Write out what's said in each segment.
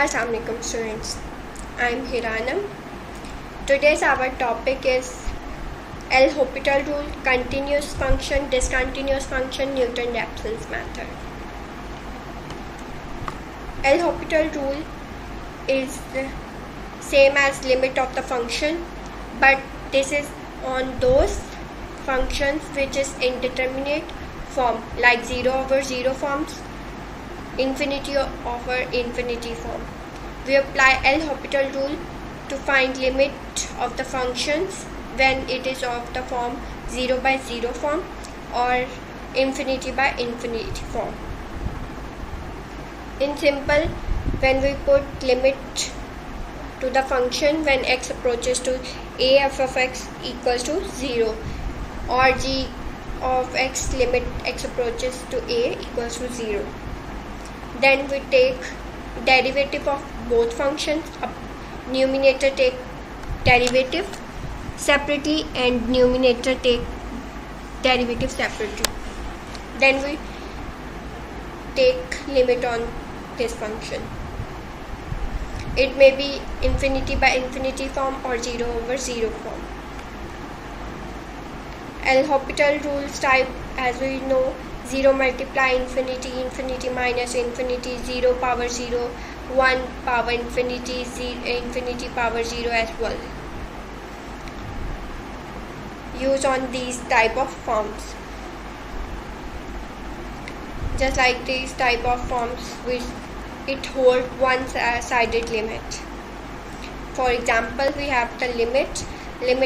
Assalamu alaikum students, I am Hiranam. Today's our topic is L'Hopital rule, continuous function, discontinuous function, Newton-Raphson's method. L'Hopital rule is the same as limit of the function, but this is on those functions which is indeterminate form, like 0 over 0 forms, infinity over infinity form. We apply L'Hopital rule to find limit of the functions when it is of the form 0 by 0 form or infinity by infinity form. In simple, when we put limit to the function when x approaches to a f of x equals to 0 or g of x limit x approaches to a equals to 0. Then we take derivative of both functions. Numerator take derivative separately and numerator take derivative separately. Then we take limit on this function. It may be infinity by infinity form or 0 over 0 form. L'Hopital rules type, as we know, 0 multiply infinity, infinity minus infinity, 0 power 0, 1 power infinity, infinity power 0 as well. Use on these type of forms. Just like these type of forms, which it holds one-sided limit. For example, we have the limit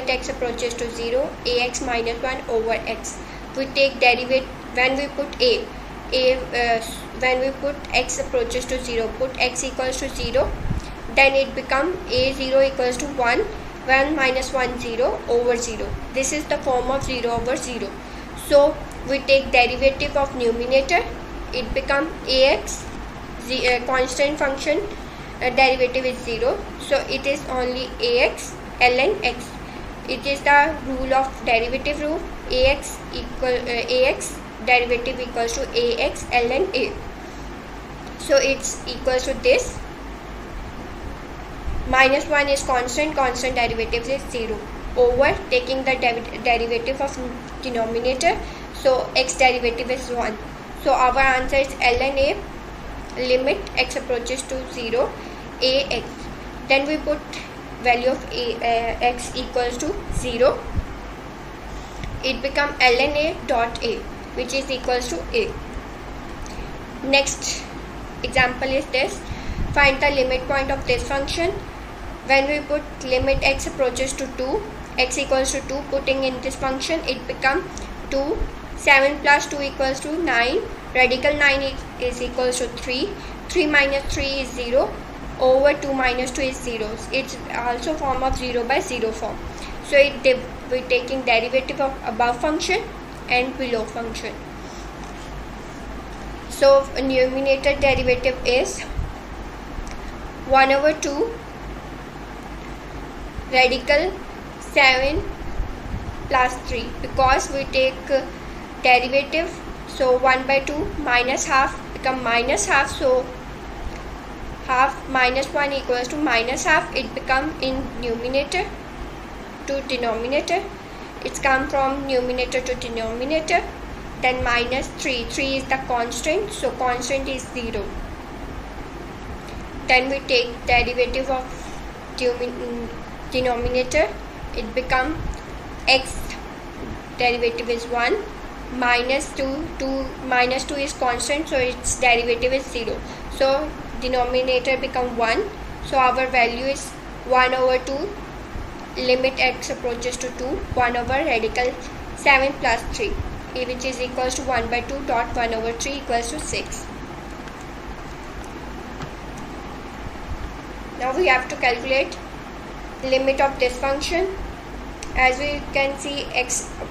x approaches to 0, ax minus 1 over x. We take derivative when we put when we put x approaches to 0, put x equals to 0, then it become a0 equals to 1, 1 minus 1 0 over 0. This is the form of 0 over 0. So we take derivative of numerator, it become ax, the constant function, derivative is 0, so it is only ax ln x. It is the rule of derivative rule, ax derivative equals to ax ln a. So it's equals to this. Minus 1 is constant derivative is 0 over taking the derivative of denominator, so x derivative is 1. So our answer is ln a, limit x approaches to 0, ax. Then we put value of x equals to 0. It become ln a dot a, which is equals to a. Next example is this. Find the limit point of this function. When we put limit x approaches to 2, x equals to 2, putting in this function, it become 2. 7 plus 2 equals to 9. Radical 9 is equals to 3. 3 minus 3 is 0. Over 2 minus 2 is 0. It's also form of 0 by 0 form. So we're taking derivative of above function and below function. So numerator derivative is 1 over 2 radical 7 plus 3, because we take derivative, so 1 by 2 minus half become minus half, so half minus 1 equals to minus half. It become in numerator to denominator. It's come from numerator to denominator. Then minus 3 is the constant, so constant is 0. Then we take derivative of denominator. It become x derivative is 1, minus 2 minus 2 is constant, so its derivative is 0. So denominator become 1, so our value is 1 over 2, limit x approaches to 2, 1 over radical 7 plus 3, which is equals to 1 by 2 dot 1 over 3 equals to 6. Now we have to calculate limit of this function. As we can see,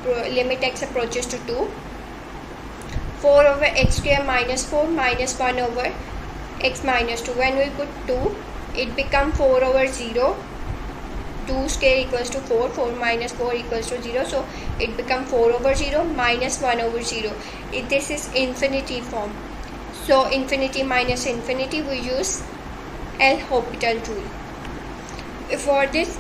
limit x approaches to 2, 4 over x square minus 4 minus 1 over x minus 2. When we put 2, it become 4 over 0. 2 square equals to 4, 4 minus 4 equals to 0. So it become 4 over 0 minus 1 over 0. This is infinity form. So infinity minus infinity, we use L'Hopital rule. For this,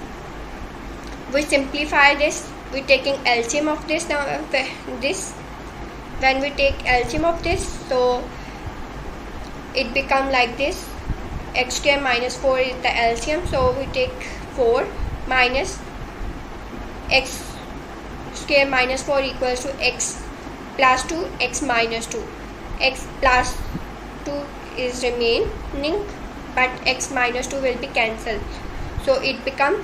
we simplify this. We're taking LCM of this now. When we take LCM of this, so it become like this. X square minus 4 is the LCM, so we take 4 minus x square minus 4 equals to x plus 2, x minus 2. X plus 2 is remaining, but x minus 2 will be cancelled. So it become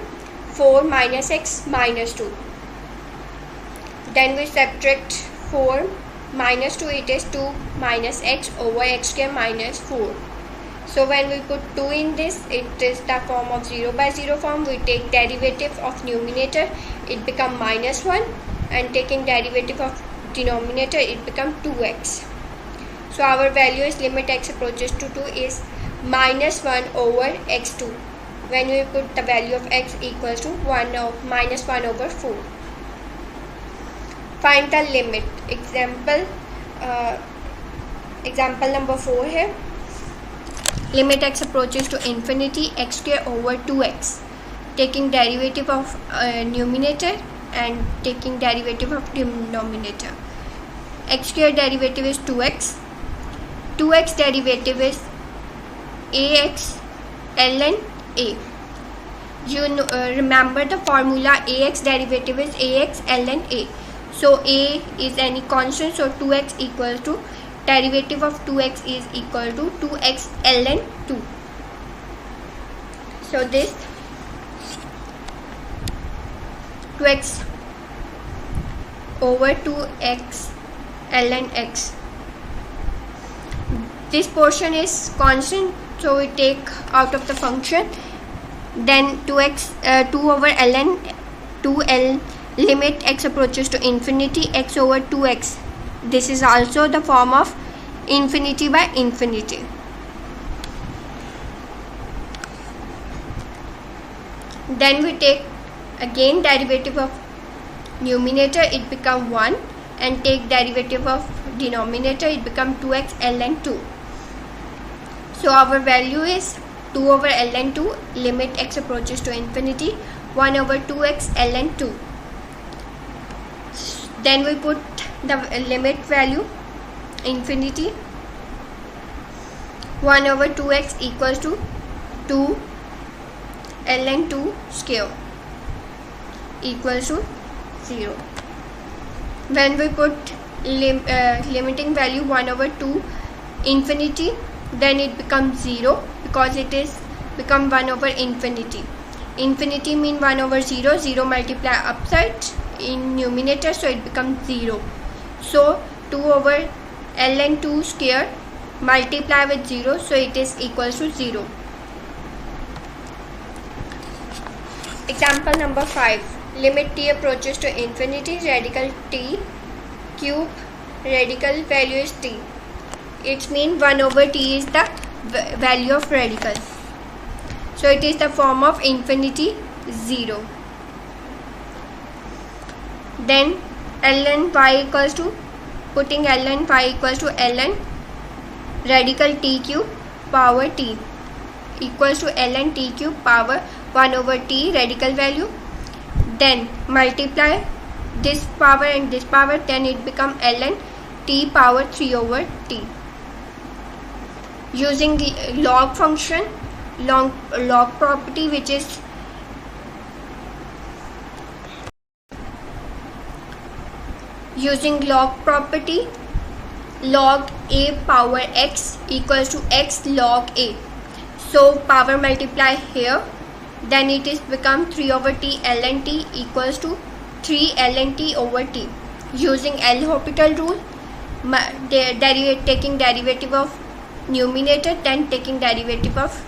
4 minus x minus 2. Then we subtract 4 minus 2, it is 2 minus x over x square minus 4. So when we put 2 in this, it is the form of 0 by 0 form. We take derivative of numerator, it become minus 1, and taking derivative of denominator, it become 2x. So our value is limit x approaches to 2 is minus 1 over x2. When we put the value of x equals to minus 1 over 4. Find the limit. Example number 4 here. Limit x approaches to infinity, x square over 2x. Taking derivative of numerator and taking derivative of denominator. X square derivative is 2x. 2x derivative is ax ln a. You remember the formula, ax derivative is ax ln a. So a is any constant, so 2x equals to derivative of 2x is equal to 2x ln 2. So this 2x over 2x ln x. This portion is constant, so we take out of the function. Then 2 over ln 2l limit x approaches to infinity, x over 2x. This is also the form of infinity by infinity. Then we take again derivative of numerator, it become 1, and take derivative of denominator, it become 2x ln 2. So our value is 2 over ln 2 limit x approaches to infinity, 1 over 2x ln 2. Then we put the limit value infinity, 1 over 2x equals to 2 ln 2 square equals to 0. When we put limiting value 1 over 2 infinity, then it becomes 0 because it is become 1 over infinity. Infinity mean 1 over 0, 0 multiply upside in numerator, so it becomes 0. So 2 over ln 2 square multiply with 0, so it is equals to 0. Example number 5. Limit t approaches to infinity, radical t cube, radical value is t. It means 1 over t is the value of radical. So it is the form of infinity 0. Then ln y equals to, putting ln y equals to ln radical t cube power t equals to ln t cube power 1 over t radical value. Then multiply this power and this power, then it become ln t power 3 over t. Using the log function, log property, which is using log property, log a power x equals to x log a. So power multiply here, then it is become 3 over t ln t equals to 3 ln t over t. Using L'Hopital rule, taking derivative of numerator, then taking derivative of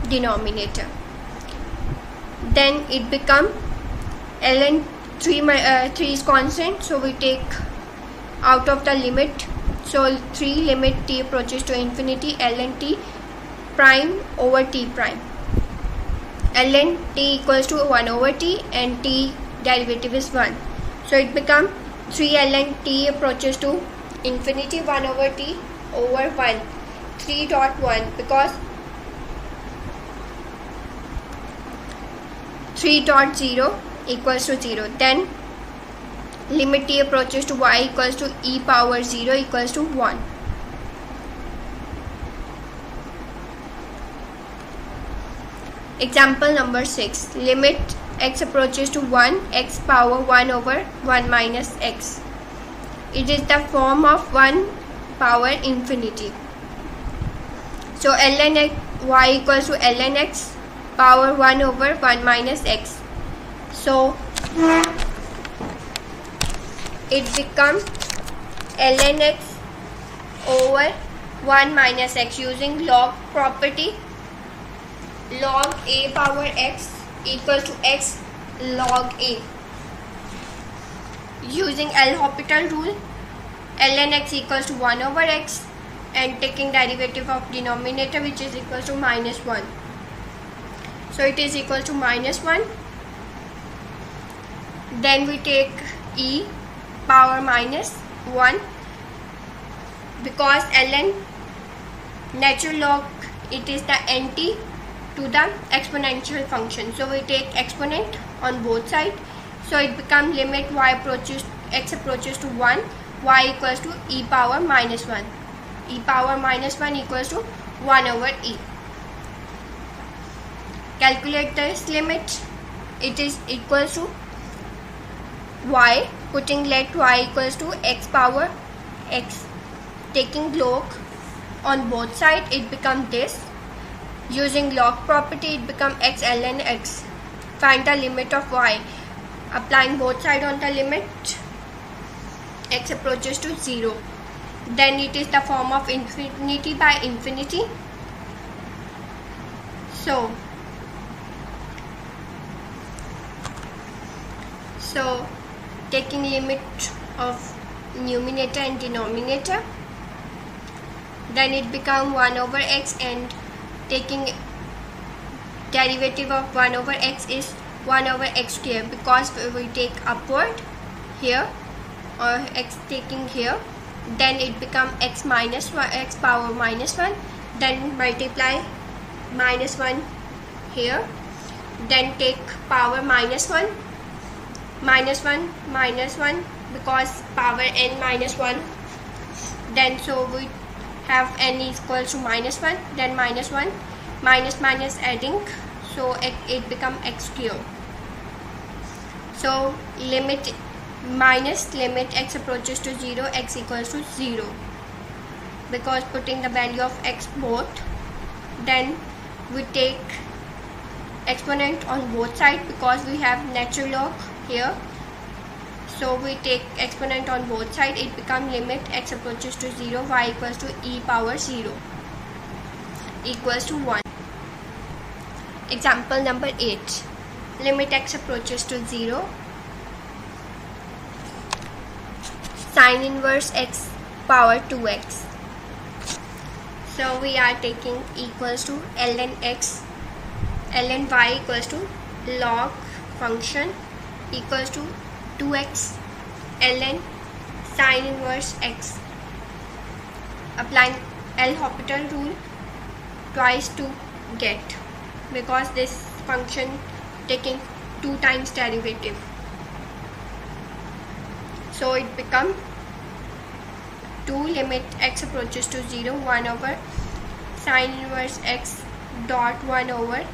denominator. Then it become ln 3 is constant, so we take out of the limit. So 3 limit t approaches to infinity, ln t prime over t prime. Ln t equals to 1 over t and t derivative is 1. So it become 3 ln t approaches to infinity, 1 over t over 1, 3.1, because 3 dot 0 equals to 0. Then limit t approaches to y equals to e power 0 equals to 1. Example number 6. Limit x approaches to 1, x power 1 over 1 minus x. It is the form of 1 power infinity. So ln x, y equals to ln x power 1 over 1 minus x. So it becomes ln x over 1 minus x using log property. Log a power x equals to x log a. Using L'Hopital rule, ln x equals to 1 over x, and taking derivative of denominator, which is equal to minus 1. So it is equal to minus 1. Then we take e power minus 1, because ln natural log, it is the NT to the exponential function. So we take exponent on both sides. So it becomes limit x approaches to 1, y equals to e power minus 1. E power minus 1 equals to 1 over e. Calculate this limit. It is equals to y, putting let y equals to x power x. Taking log on both sides, it becomes this. Using log property, it becomes x ln x. Find the limit of y. Applying both sides on the limit, x approaches to 0. Then it is the form of infinity by infinity. So taking limit of numerator and denominator, then it becomes 1 over x, and taking derivative of 1 over x is 1 over x square, because we take upward here or x taking here. Then it becomes x minus 1, x power minus 1. Then multiply minus 1 here. Then take power minus 1. Minus 1 minus 1, because power n minus 1. Then so we have n is equals to minus 1. Then minus 1 minus minus adding, so it becomes x cube. So limit x approaches to 0, x equals to 0, because putting the value of x both. Then we take exponent on both sides, because we have natural log here. So we take exponent on both sides, it becomes limit x approaches to 0, y equals to e power 0 equals to 1. Example number 8. Limit x approaches to 0, sine inverse x power 2x. So we are taking equals to ln x, ln y equals to log function equals to 2x ln sine inverse x. Applying L'Hopital rule twice to get, because this function taking 2 times derivative. So it becomes 2 limit x approaches to 0, 1 over sine inverse x dot 1 over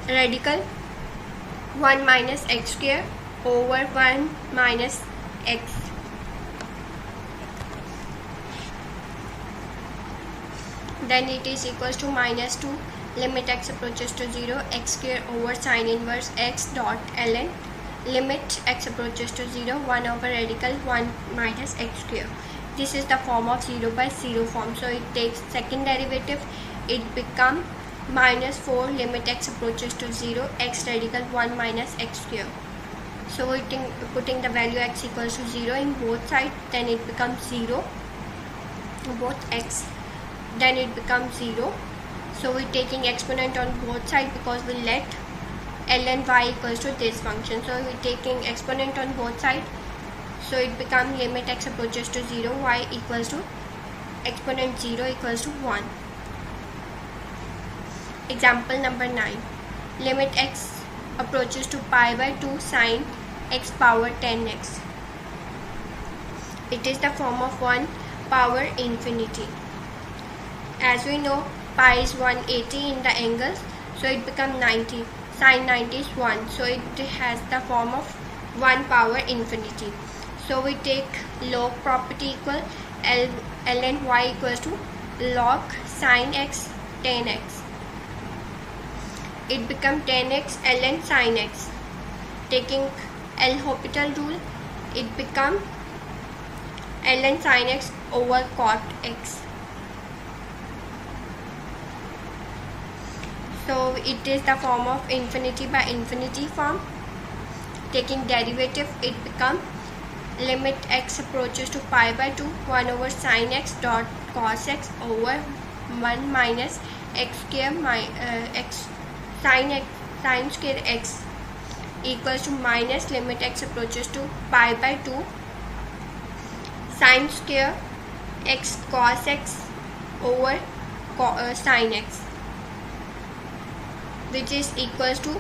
radical 1 minus x square over 1 minus x. Then it is equals to minus 2 limit x approaches to 0, x square over sine inverse x dot ln limit x approaches to 0, 1 over radical 1 minus x square. This is the form of 0 by 0 form. So it takes second derivative, it becomes minus 4 limit x approaches to 0, x radical 1 minus x square. So putting the value x equals to 0 in both sides, then it becomes 0 both x, then it becomes 0. So we're taking exponent on both sides, because we let ln y equals to this function. So we're taking exponent on both sides, so it becomes limit x approaches to 0, y equals to exponent 0 equals to 1. Example number 9. Limit x approaches to pi by 2 sine x power 10x. It is the form of 1 power infinity. As we know, pi is 180 in the angles, so it becomes 90. Sine 90 is 1, so it has the form of 1 power infinity. So we take log property equal ln y equals to log sine x 10x. It becomes 10x ln sine x. Taking L'Hopital rule, it becomes ln sine x over cot x. So it is the form of infinity by infinity form. Taking derivative, it becomes limit x approaches to pi by 2 1 over sine x dot cos x over 1 minus x square x sine square x equals to minus limit x approaches to pi by 2 sine square x cos x over sine x, which is equals to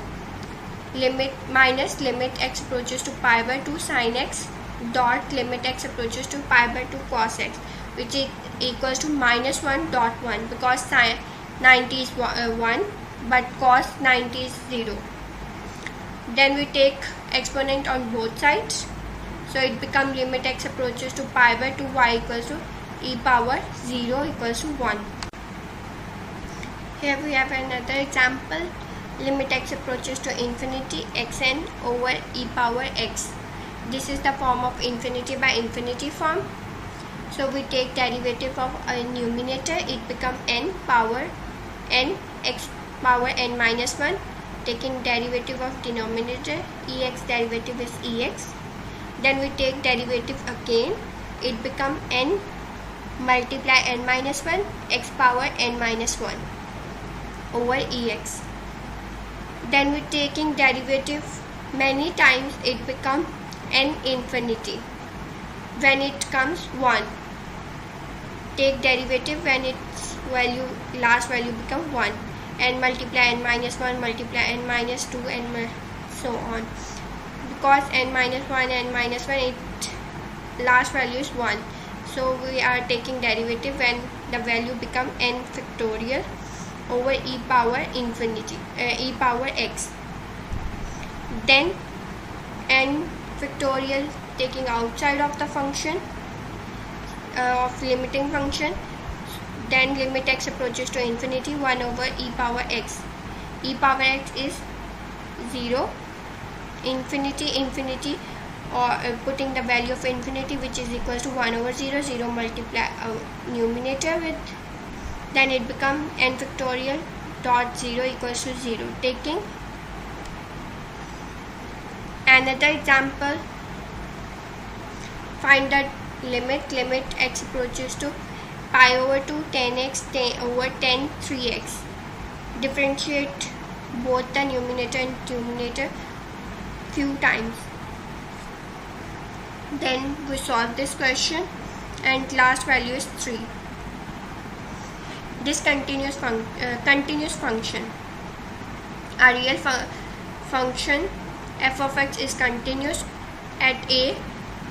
limit minus limit x approaches to pi by 2 sine x dot limit x approaches to pi by 2 cos x, which is equals to minus 1 dot 1, because sine 90 is 1 but cos 90 is 0. Then we take exponent on both sides, so it becomes limit x approaches to pi by 2 y equals to e power 0 equals to 1. Here we have another example. Limit x approaches to infinity xn over e power x. This is the form of infinity by infinity form. So we take derivative of a numerator, it becomes n power n x power n minus 1. Taking derivative of denominator, ex derivative is ex. Then we take derivative again, it becomes n multiply n minus 1 x power n minus 1 over ex. Then we taking derivative many times, it becomes n infinity. When it comes 1, take derivative when its value last value become 1, n multiply n minus 1 multiply n minus 2 and so on. Because n minus 1 n minus 1, it last value is 1, so we are taking derivative when the value become n factorial over e power infinity e power x. Then n factorial taking outside of the function of limiting function. Then limit x approaches to infinity 1 over e power x. E power x is 0, infinity or putting the value of infinity, which is equals to 1 over 0, 0 multiply numerator with, then it becomes n factorial dot 0 equals to 0. Taking another example, find the limit x approaches to pi over 2 10x over 10 3x. Differentiate both the numerator and denominator few times. Then we solve this question and last value is 3. This continuous function, a real function f of x is continuous at a,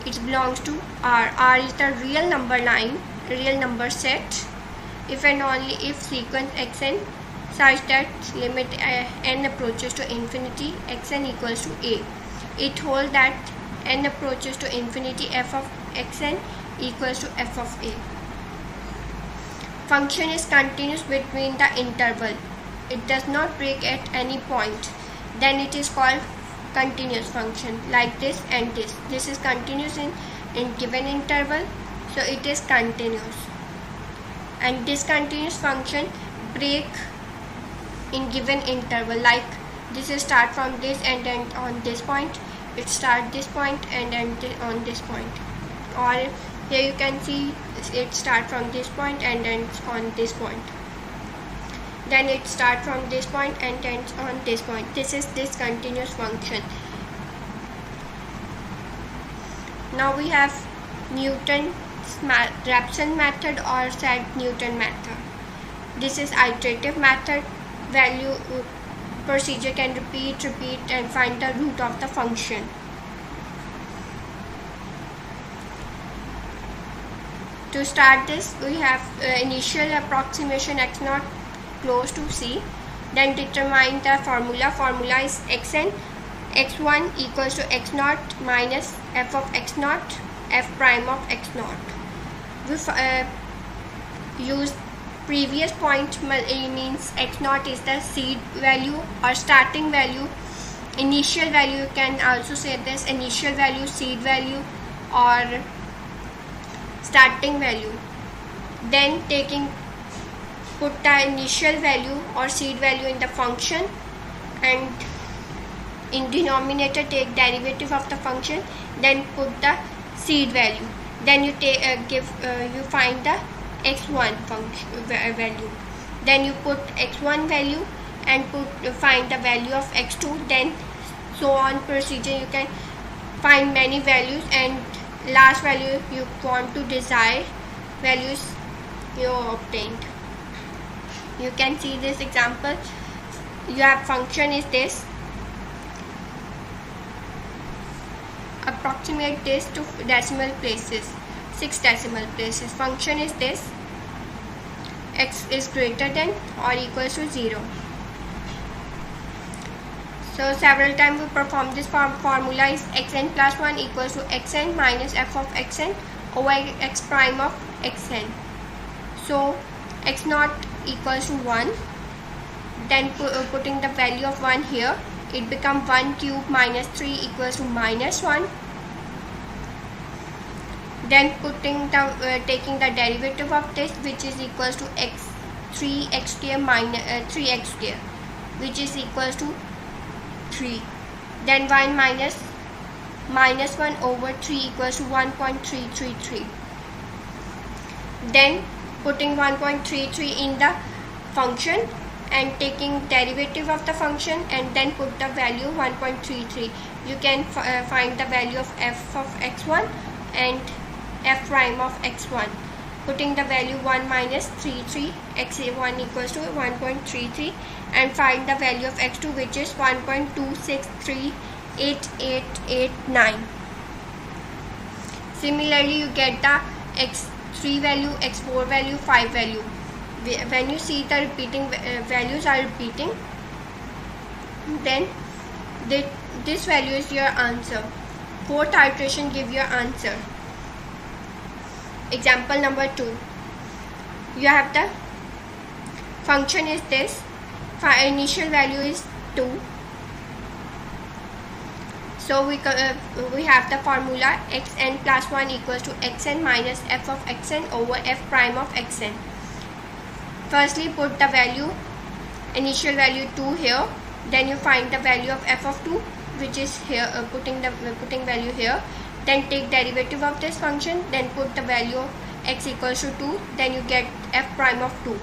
it belongs to R. R is the real number line, real number set, if and only if sequence xn such that limit n approaches to infinity xn equals to a. It holds that n approaches to infinity f of xn equals to f of a. Function is continuous between the interval. It does not break at any point. Then it is called continuous function, like this and this. This is continuous in given interval, so it is continuous. And discontinuous function break in given interval, like this is start from this and end on this point, it start this point and end on this point. Or here you can see it start from this point and ends on this point. Then it start from this point and ends on this point. This is discontinuous function. Now we have Newton-Raphson method or Sand-Newton method. This is iterative method. Value procedure can repeat and find the root of the function. To start this, we have initial approximation x0 close to c. Then determine the formula. Formula is xn x1 equals to x0 minus f of x0 f prime of x0. We use previous point, means x0 is the seed value or starting value. Initial value, you can also say this initial value, seed value or starting value. Then put the initial value or seed value in the function, and in denominator take derivative of the function, then put the seed value. Then you you find the x1 function value. Then you put x1 value and find the value of x2. Then so on procedure, you can find many values, and last value you want to desire values you obtained. You can see this example. Your function is this. Approximate this to decimal places, 6 decimal places. Function is this. X is greater than or equals to 0. So several times we perform this formula is xn plus 1 equals to xn minus f of xn over x prime of xn. So x0 equals to 1. Then putting the value of 1 here, it becomes 1 cube minus 3 equals to minus 1. Then taking the derivative of this, which is equals to 3x square minus 3x square, which is equals to 3. Then 1 minus 1 over 3 equals to 1.333. Then putting 1.33 in the function and taking derivative of the function, and then put the value 1.33. You can find the value of f of x1 and f prime of x1. Putting the value 1 minus 33, x1 equals to 1.33, and find the value of x2, which is 1.26388889. Similarly, you get the x3 value, x4 value, 5 value. When you see the repeating values are repeating, then this value is your answer. Fourth iteration give your answer. Example number 2. You have the function is this. Initial value is 2. So we have the formula xn plus 1 equals to xn minus f of xn over f prime of xn. Firstly, put the value, initial value 2 here. Then you find the value of f of 2, which is here, putting value here. Then take derivative of this function. Then put the value of x equals to 2. Then you get f prime of 2.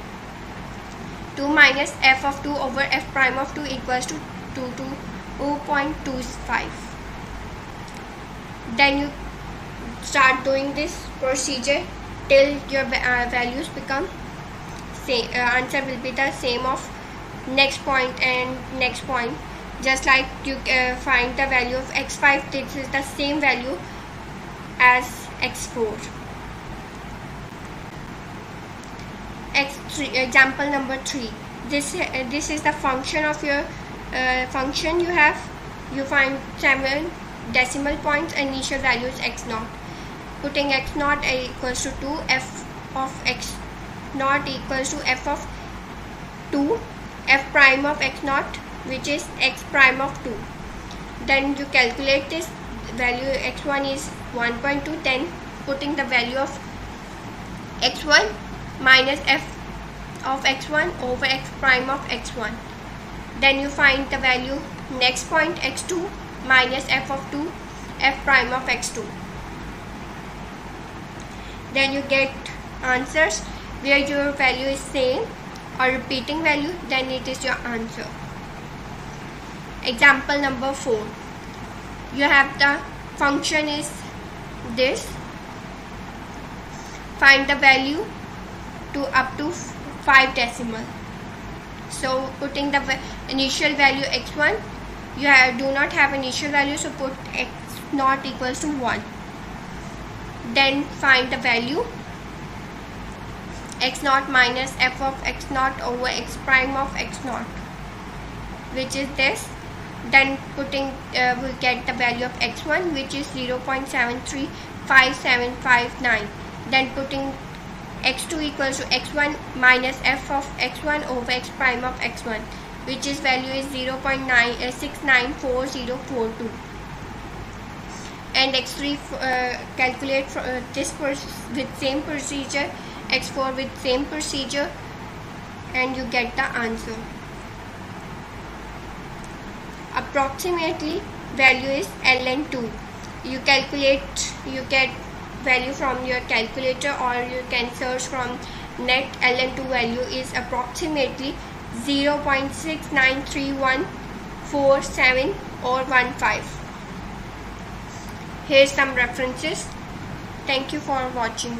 2 minus f of 2 over f prime of 2 equals to 2.25. Then you start doing this procedure till your values become same. Answer will be the same of next point and next point. Just like you find the value of x5, this is the same value as x4. x3, example number 3. This is the function of your function. You find 7 decimal points, initial value is x0. Putting x0 equals to 2, f of x0 equals to f of 2, f prime of x0, which is x prime of 2. Then you calculate this value. X1 is 1.2. Then putting the value of x1 minus f of x1 over x prime of x1. Then you find the value next point, x2 minus f of 2, f prime of x2. Then you get answers where your value is same or repeating value, then it is your answer. Example number 4. You have the function is this. Find the value to up to 5 decimal. So putting the initial value x1, you do not have initial value, so put x naught equals to 1. Then find the value x naught minus f of x naught over x prime of x naught, which is this. Then putting we get the value of x1, which is 0.735759. Then putting x2 equals to x1 minus f of x1 over x prime of x1, which is value is 0.694042. And x3 calculate this with same procedure, x4 with same procedure, and you get the answer. Approximately value is ln2. You calculate, you get value from your calculator, or you can search from net. ln2 value is approximately 0.693147 or 15. Here's some references. Thank you for watching.